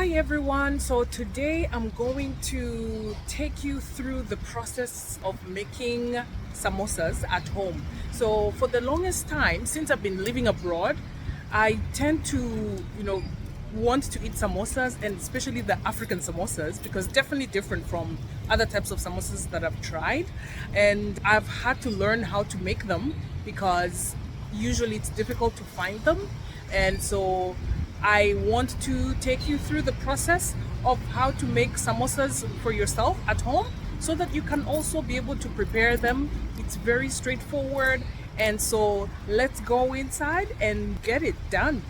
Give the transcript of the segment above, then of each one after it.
Hi everyone. So today I'm going to take you through the process of making samosas at home. So for the longest time since I've been living abroad, I tend to, want to eat samosas, and especially the African samosas, because definitely different from other types of samosas that I've tried. And I've had to learn how to make them because usually it's difficult to find them. And so I want to take you through the process of how to make samosas for yourself at home so that you can also be able to prepare them. It's very straightforward. And so let's go inside and get it done.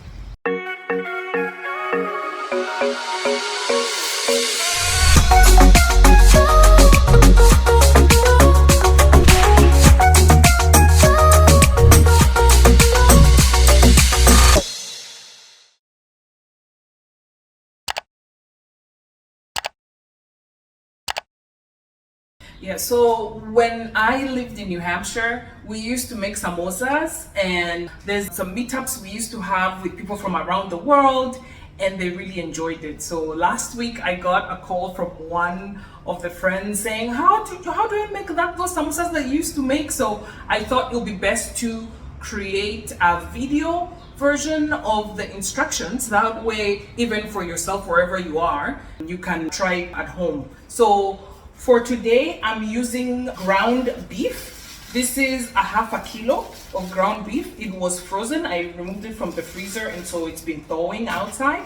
Yeah, so when I lived in New Hampshire, we used to make samosas, and there's some meetups we used to have with people from around the world, and they really enjoyed it. So last week I got a call from one of the friends saying, how do I make those samosas that you used to make? So I thought it would be best to create a video version of the instructions. That way, even for yourself, wherever you are, you can try it at home. So for today, I'm using ground beef. This is a half a kilo of ground beef. It was frozen. I removed it from the freezer, and so it's been thawing outside.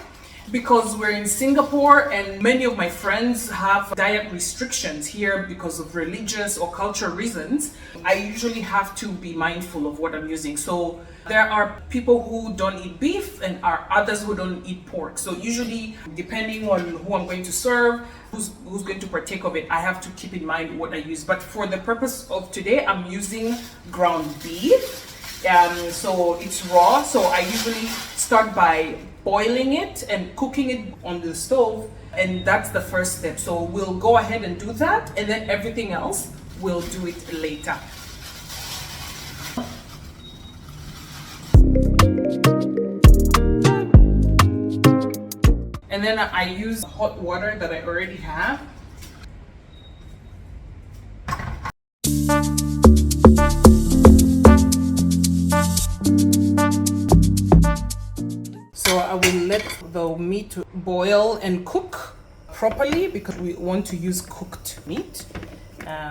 Because we're in Singapore and many of my friends have diet restrictions here because of religious or cultural reasons, I usually have to be mindful of what I'm using. So there are people who don't eat beef and are others who don't eat pork. So usually, depending on who I'm going to serve, who's going to partake of it, I have to keep in mind what I use. But for the purpose of today, I'm using ground beef. So it's raw. So I usually start by boiling it and cooking it on the stove, and that's the first step. So we'll go ahead and do that, and then everything else we'll do it later. And then I use hot water that I already have. So I will let the meat boil and cook properly because we want to use cooked meat.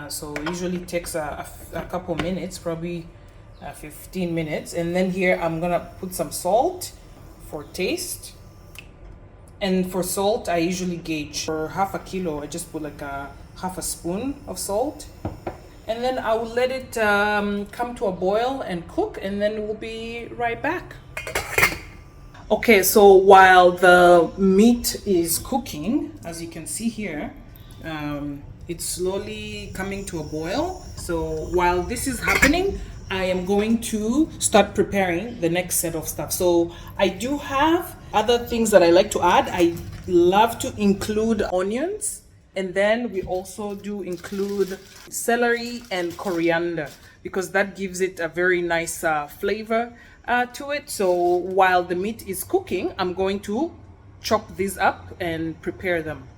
So usually it takes a couple minutes, probably 15 minutes. And then here I'm gonna put some salt for taste. And for salt, I usually gauge. For half a kilo, I just put like a half a spoon of salt. And then I will let it come to a boil and cook, and then we'll be right back. Okay, so while the meat is cooking, as you can see here, it's slowly coming to a boil. So while this is happening, I am going to start preparing the next set of stuff. So I do have other things that I like to add. I love to include onions, and then we also do include celery and coriander because that gives it a very nice flavor to it. So while the meat is cooking, I'm going to chop these up and prepare them.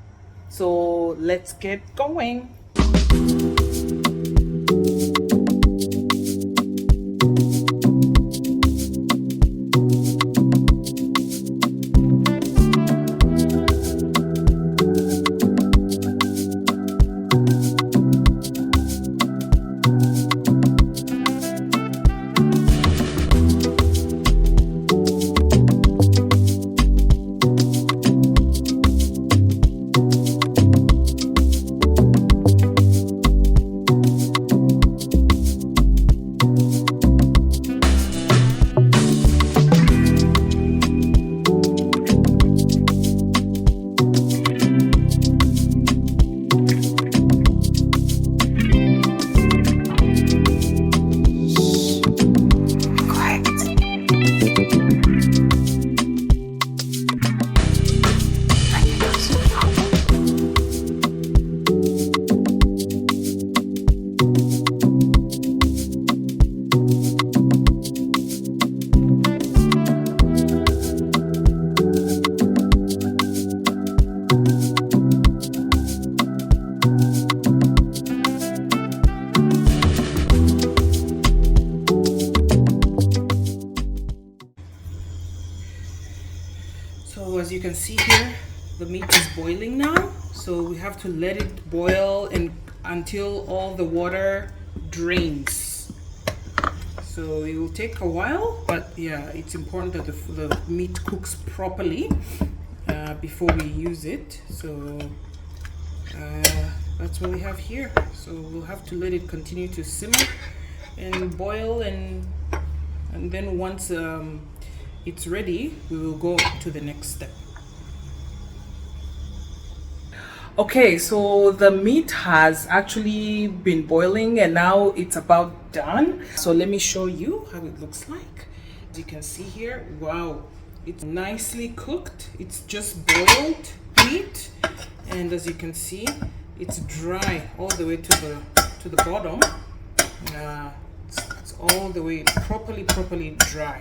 So let's get going. see here, the meat is boiling now. So we have to let it boil and until all the water drains. So it will take a while, but yeah, it's important that the meat cooks properly before we use it. So that's what we have here. So we'll have to let it continue to simmer and boil, and then once it's ready, we will go to the next step. Okay, so the meat has actually been boiling and now it's about done. So let me show you how it looks like. As you can see here, wow, it's nicely cooked. It's just boiled meat, and as you can see, it's dry all the way to the bottom. It's all the way properly dry.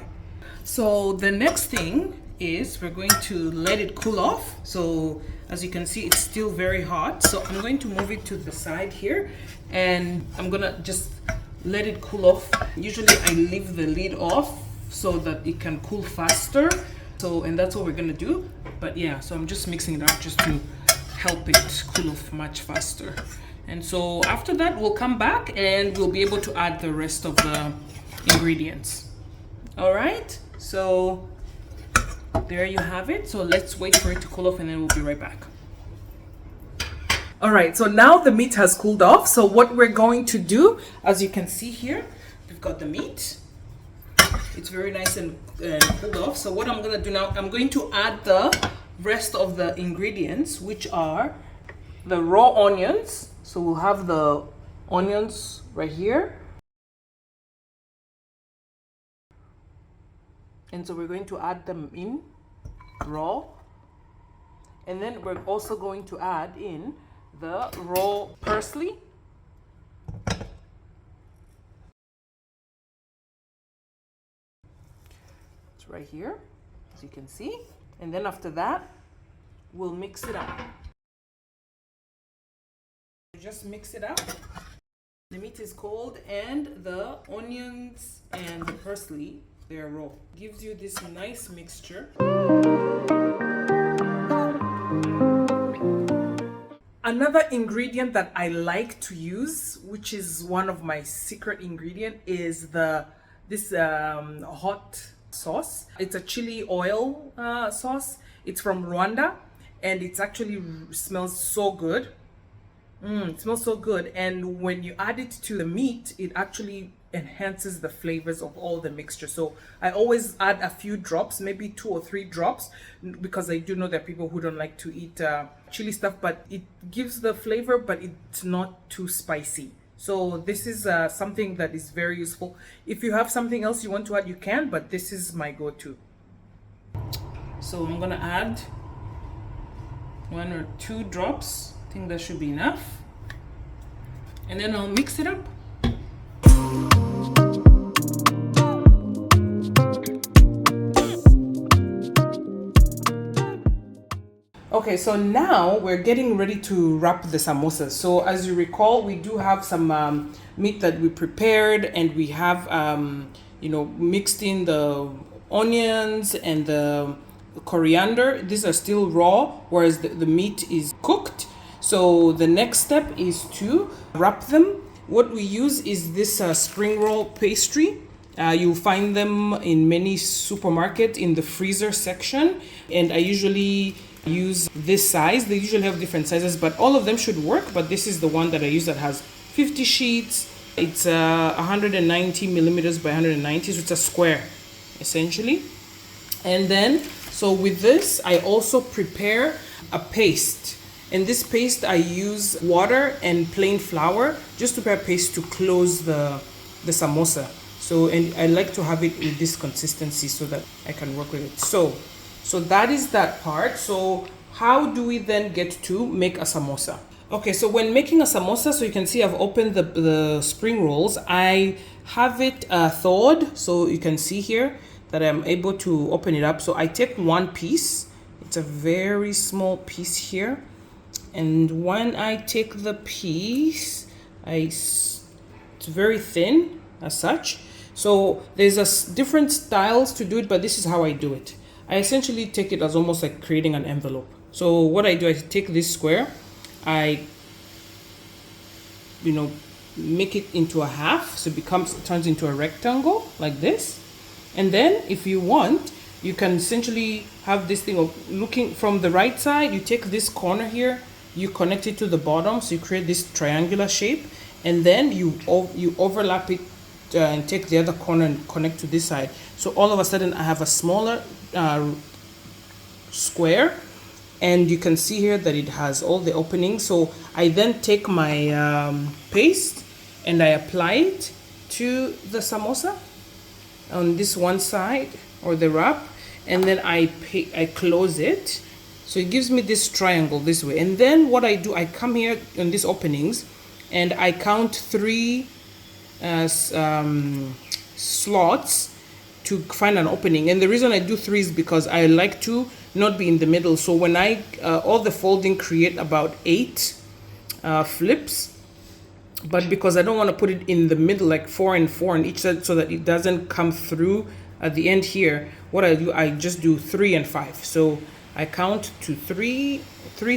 So the next thing is we're going to let it cool off. So as you can see, it's still very hot. So I'm going to move it to the side here, and I'm gonna just let it cool off. Usually I leave the lid off so that it can cool faster. So, and that's what we're gonna do. But yeah, so I'm just mixing it up just to help it cool off much faster. And so after that, we'll come back and we'll be able to add the rest of the ingredients. All right, so there you have it. So let's wait for it to cool off and then we'll be right back. All right, so now the meat has cooled off. So what we're going to do, as you can see here, we've got the meat. It's very nice and cooled off. So what I'm gonna do now, I'm going to add the rest of the ingredients, which are the raw onions. So we'll have the onions right here. And so we're going to add them in raw. And then we're also going to add in the raw parsley. It's right here, as you can see. And then after that, we'll mix it up. Just mix it up. The meat is cold and the onions and the parsley, they're raw. Gives you this nice mixture. Another ingredient that I like to use, which is one of my secret ingredient, is this hot sauce. It's a chili oil sauce. It's from Rwanda, and it's actually smells so good. It smells so good, and when you add it to the meat, it actually enhances the flavors of all the mixture. So I always add a few drops, maybe 2 or 3 drops, because I do know there are people who don't like to eat chili stuff, but it gives the flavor, but it's not too spicy. So this is something that is very useful. If you have something else you want to add, you can, but this is my go-to. So I'm gonna add 1 or 2 drops. I think that should be enough. And then I'll mix it up. Okay, so now we're getting ready to wrap the samosas. So as you recall, we do have some meat that we prepared, and we have, mixed in the onions and the coriander. These are still raw, whereas the meat is cooked. So the next step is to wrap them. What we use is this spring roll pastry. You'll find them in many supermarkets in the freezer section, and I usually use this size. They usually have different sizes, but all of them should work, but this is the one that I use that has 50 sheets. It's 190 millimeters by 190, so it's a square essentially. And then so with this, I also prepare a paste. In this paste, I use water and plain flour just to prepare paste to close the samosa. So, and I like to have it with this consistency so that I can work with it. So that is that part. So how do we then get to make a samosa? Okay, so when making a samosa, so you can see I've opened the spring rolls. I have it thawed, so you can see here that I'm able to open it up. So I take 1 piece. It's a very small piece here. And when I take the piece, it's very thin as such. So there's different styles to do it, but this is how I do it. I essentially take it as almost like creating an envelope. So what I do, I take this square, I make it into a half, so it turns into a rectangle like this. And then if you want, you can essentially have this thing of looking from the right side. You take this corner here, you connect it to the bottom, so you create this triangular shape, and then you overlap it and take the other corner and connect to this side. So all of a sudden I have a smaller square, and you can see here that it has all the openings. So I then take my paste and I apply it to the samosa on this one side, or the wrap, and then I close it, so it gives me this triangle this way. And then what I do, I come here on these openings and I count 3 slots to find an opening. And the reason I do 3 is because I like to not be in the middle. So when I all the folding create about 8 flips, but because I don't want to put it in the middle like 4 and 4 on each side so that it doesn't come through at the end here, what I do, I just do 3 and 5. So I count to 3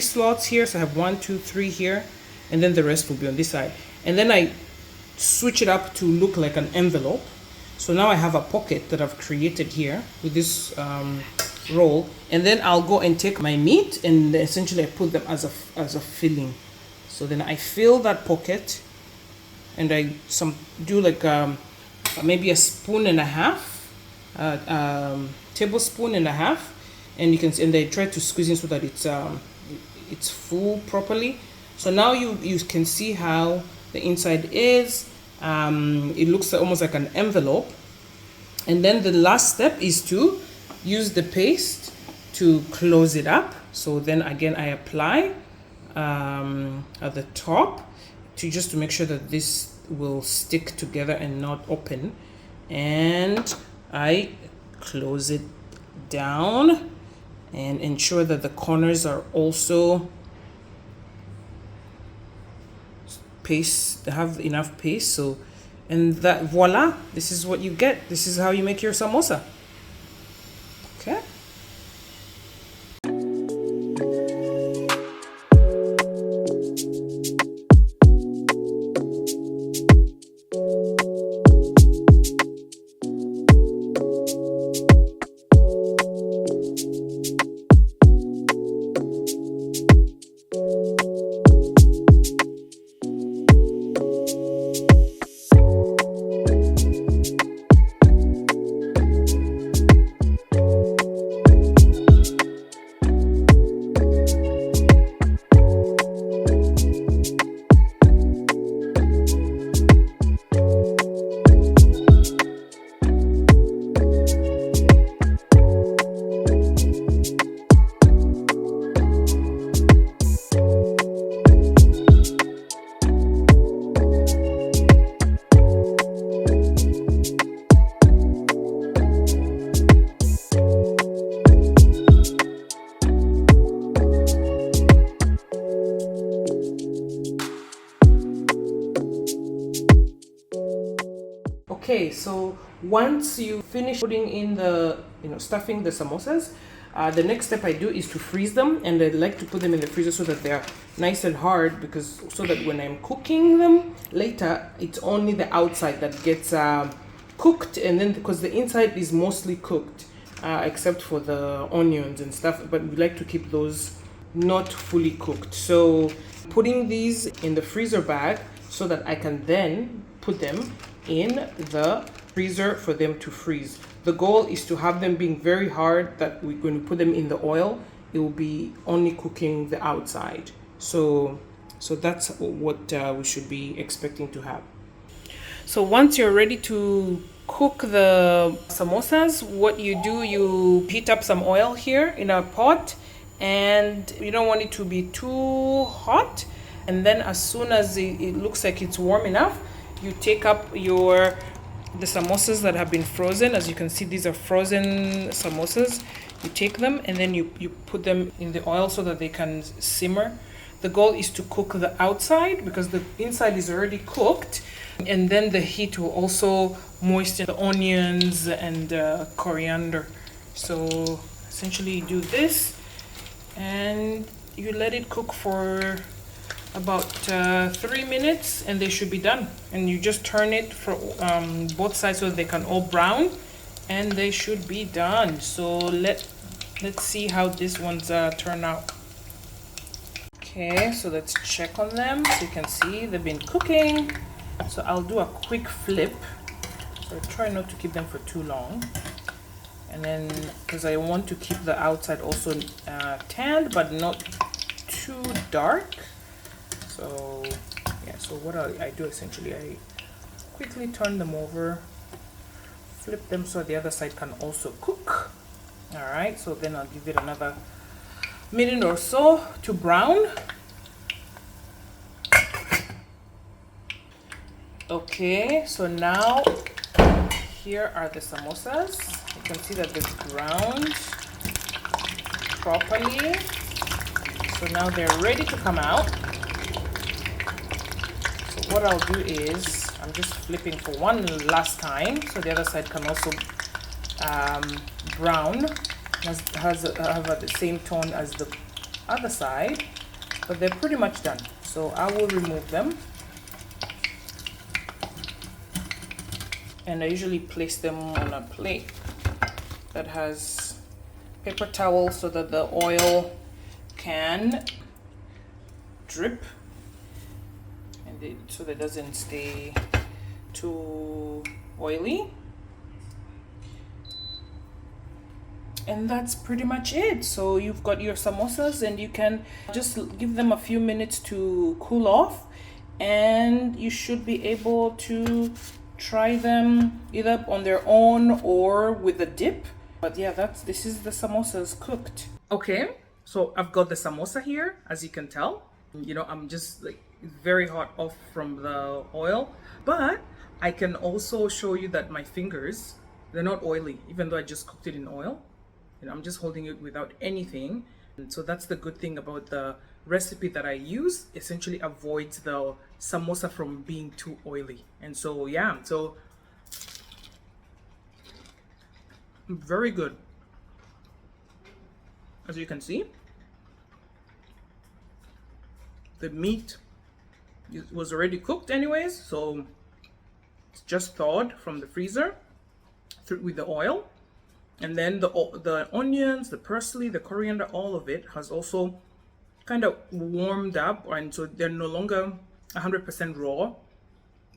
slots here, so I have 1, 2, 3 here, and then the rest will be on this side. And then I switch it up to look like an envelope. So now I have a pocket that I've created here with this roll, and then I'll go and take my meat and essentially I put them as a filling. So then I fill that pocket, and I do like maybe a spoon and a half, tablespoon and a half, and you can see, and I try to squeeze in so that it's full properly. So now you can see how the inside is. It looks almost like an envelope. And then the last step is to use the paste to close it up. So then again I apply at the top to make sure that this will stick together and not open, and I close it down and ensure that the corners are also have enough paste. So, and that, voila, this is what you get. This is how you make your samosa. Okay. Okay, so once you finish putting in the, stuffing the samosas, the next step I do is to freeze them, and I like to put them in the freezer so that they're nice and hard, so that when I'm cooking them later, it's only the outside that gets cooked, and then because the inside is mostly cooked, except for the onions and stuff, but we like to keep those not fully cooked. So putting these in the freezer bag so that I can then put them in the freezer for them to freeze. The goal is to have them being very hard, that we're going to put them in the oil, it will be only cooking the outside. So that's what we should be expecting to have. So once you're ready to cook the samosas, what you do, you heat up some oil here in a pot, and you don't want it to be too hot. And then as soon as it looks like it's warm enough, you take up the samosas that have been frozen. As you can see, these are frozen samosas. You take them and then you put them in the oil so that they can simmer. The goal is to cook the outside because the inside is already cooked, and then the heat will also moisten the onions and coriander. So essentially do this and you let it cook for about 3 minutes and they should be done. And you just turn it for both sides so they can all brown and they should be done. So let's see how these ones turn out. Okay, so let's check on them. So you can see they've been cooking. So I'll do a quick flip. So try not to keep them for too long. And then, because I want to keep the outside also tanned, but not too dark. So, yeah, so what I do essentially, I quickly turn them over, flip them so the other side can also cook. All right, so then I'll give it another minute or so to brown. Okay, so now here are the samosas. You can see that they've browned properly. So now they're ready to come out. So what I'll do is I'm just flipping for one last time so the other side can also brown, have the same tone as the other side, but they're pretty much done. So I will remove them. And I usually place them on a plate that has paper towel so that the oil can drip and so that it doesn't stay too oily. And that's pretty much it. So you've got your samosas and you can just give them a few minutes to cool off and you should be able to try them either on their own or with a dip. But yeah, this is the samosas cooked. Okay, so I've got the samosa here, as you can tell. You know, I'm just like very hot off from the oil, but I can also show you that my fingers, they're not oily, even though I just cooked it in oil. You know, I'm just holding it without anything. And so that's the good thing about the recipe that I use, essentially avoids the samosa from being too oily. And so yeah, so very good. As you can see, the meat was already cooked anyways, so it's just thawed from the freezer with the oil. And then the onions, the parsley, the coriander, all of it has also kind of warmed up, and so they're no longer 100% raw,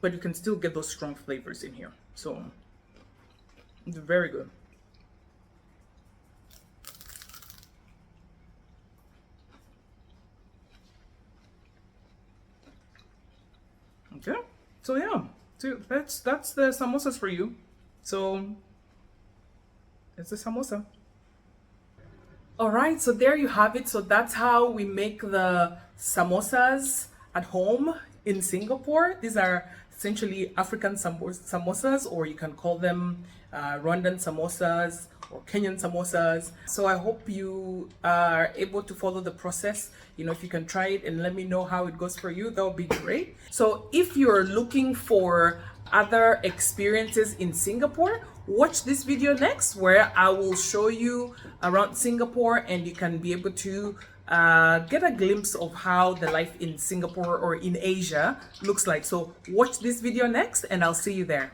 but you can still get those strong flavors in here. So it's very good. Okay, so yeah, so that's the samosas for you. So it's a samosa. All right, so there you have it. So that's how we make the samosas at home in Singapore. These are essentially African samosas, or you can call them Rwandan samosas or Kenyan samosas. So I hope you are able to follow the process. You know, if you can try it and let me know how it goes for you, that would be great. So if you're looking for other experiences in Singapore, watch this video next where I will show you around Singapore and you can be able to get a glimpse of how the life in Singapore or in Asia looks like. So watch this video next and I'll see you there.